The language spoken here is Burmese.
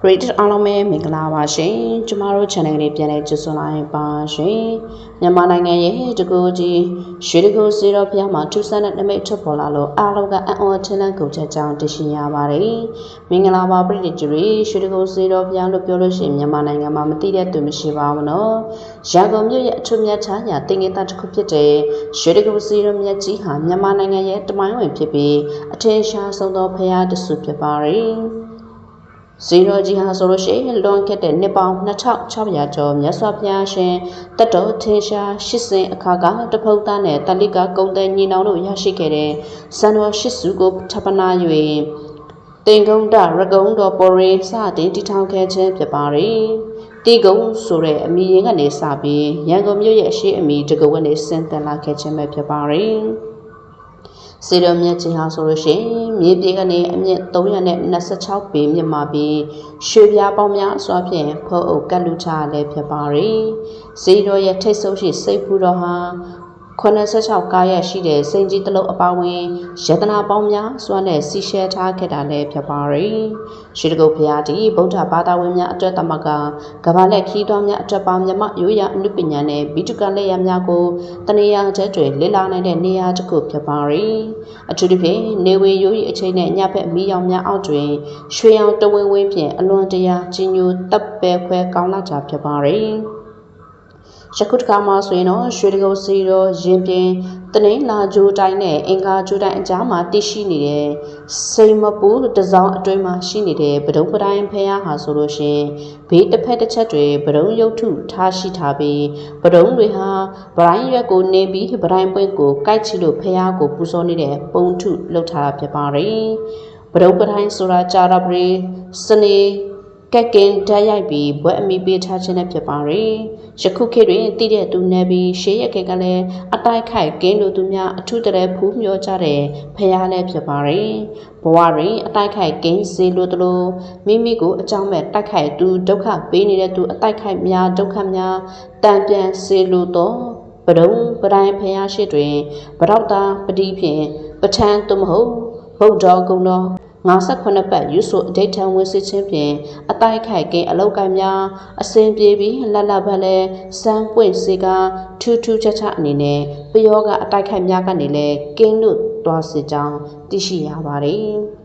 ပရိသတ်အားလုံးပဲမင်္ဂလာပါရှင်ကျမတို့ channel လေးပြန်လည်ကြိုဆိုလိုက်ပါရှင်မြန်မာနိုင်ငံရဲ့တကူကြီးရွှေတကူစီတော်ဘုရားမှာထူးဆန်းတဲ့နမိတ်ထွက်ပေါ်လာလို့အားလုံးကအံ့ဩထင်လန့်ကုန်ချက်ကြောင်းသိရှိရပါတယ်မင်္ဂလာပါပရိသတ်ကြီးရွှေတကူစီတော်ဘုရားလို့ပြောလို့ရှိရင်မြန်မာနိုင်ငံမှာမသိတဲ့သူမရှိပါဘူးနော်ရန်ကုန်မြို့ရဲ့အထွတ်မြတ်ချမ်းညာတင်ငင်သားတစ်ခုဖြစ်တဲ့ရွှေတကူစီတော်မြတ်ကြီးဟာမြန်မာနိုင်ငံရဲ့တမိုင်းဝင်ဖြစ်ပြီးအထင်ရှားဆုံးသောဘုရားတစ်ဆူဖြစ်ပါတယ်စီရောကြီးဟာဆိုလို့ရှိရင်လွန်ခဲ့တဲ့နှစ်ပေါင်း2600ကျော်မြတ်စွာဘုရားရှင်တတ်တော်ထင်ရှားရှစ်စင်အခါကတဖုတ်သားနဲ့တလိကကုံတဲ့ညီနောင်တို့ရရှိခဲ့တဲ့စံတော်ရှစ်စုကိုထပ်ပနာ၍တင်ကုန်းတရကုန်းတော်ပေါ်ရင်စတင်တည်ထောင်ခဲ့ခြင်းဖြစ်ပါတယ်တီကုန်းဆိုတဲ့အမည်ရင်းကနေစပြီးရန်ကုန်မြို့ရဲ့အရှိအမည်တကဝတ်နဲ့ဆင်းသက်လာခဲ့ခြင်းပဲဖြစ်ပါတယ်စေတော်မြတ်ကြီးဟာဆိုလို့ရှိရင်မြေပြေကနေအမြင့်326ပေမြင့်မာပြီးရွှေပြားပေါင်းများစွာဖြင့်ဖုံးအုပ်ကတ်လူချလည်းဖြစ်ပါတယ်။စေတော်ရဲ့ထိတ်ဆုံးရှိစိတ်ဖူးတော်ဟာ86ကားရရှိတဲ့စိန်ကြီးတစ်လုံးအပါဝင်ယတနာပေါင်းများစွာနဲ့စီရှဲထားခဲ့တာလည်းဖြစ်ပါတယ်။ရွှေတကုတ်ဘုရားကြီးဗုဒ္ဓဘာသာဝင်များအတွက်သမကကမ္ဘာလက်ခီးတော်များအတွက်ပါမြမရိုးရာအနုပညာနဲ့ဘီတုကလက်ရများကိုတနေရာချက်တွေလေ့လာနိုင်တဲ့နေရာတစ်ခုဖြစ်ပါတယ်။အထူးသဖြင့်နေဝင်ရိုးရီအချိန်နဲ့ညဘက်မီးရောင်များအောက်တွင်ရွှေရောင်တဝင်းဝင်းဖြင့်အလွန်တရာကြီးညိုတပ်ပဲခွဲကောင်းလာတာဖြစ်ပါတယ်။ယခုတစ်ခါမှဆိုရင်တော့ရွှေတကုတ်စီတော်ရင်ပြင်တနင်္လာဂျိုးတိုင်းနဲ့အင်္ဂါဂျိုးတိုင်းအကြားမှာတည်ရှိနေတဲ့စိန်မပူတစောင်းအတွင်းမှာရှိနေတဲ့ဗဒုံပတိုင်းဖះဟာဆိုလို့ရှင်ဘေးတစ်ဖက်တစ်ချက်တွေဗဒုံရုပ်ထုထားရှိထားပြီးဗဒုံတွေဟာဗတိုင်းရွက်ကိုနေပြီးဗတိုင်းပွင့်ကိုကိုက်ချီလို့ဖះကိုပူဇော်နေတဲ့ပုံထုလှုပ်ထားတာဖြစ်ပါတယ်ဗဒုံပတိုင်းဆိုတာကြာရပရိစနေကက်ကင်ဓာတ်ရိုက်ပြီးဘွဲ့အမိပေးထားခြင်းနဲ့ဖြစ်ပါတယ်။ယခုခေတ်တွင်တည်တဲ့သူနယ်ပြီးရှေးရက်ကကလည်းအတိုက်ခိုက်ကင်းလို့သူများအထုတရဲဖူးမျောကြတဲ့ဖရားလည်းဖြစ်ပါတယ်။ဘဝတွင်အတိုက်ခိုက်ကင်းစေလို့တလို့မိမိကိုအကြောင်းမဲ့တိုက်ခိုက်သူဒုက္ခပေးနေတဲ့သူအတိုက်ခိုက်များဒုက္ခများတန်ပြန်စေလို့တော့ပဒုံပတိုင်းဖရားရှိတွင်ဗရောက်တာပတိဖြင့်ပဋ္ဌာန်းသို့မဟုတ်ဗုဒ္ဓဂုံတော်58ပတ်ရွဆိုအဋ္ဌံဝင်စစ်ချင်းဖြင့်အတိုက်ခိုက်ကင်းအလောက်ကိုင်းများအစင်ပြေပြီးလလဘလဲစမ်းပွင့်စေကထူးထူးခြားခြားအနေနဲ့ပယောကအတိုက်ခိုက်များကနေလဲကင်းလို့တွားစစ်ကြောင်းသိရှိရပါတယ်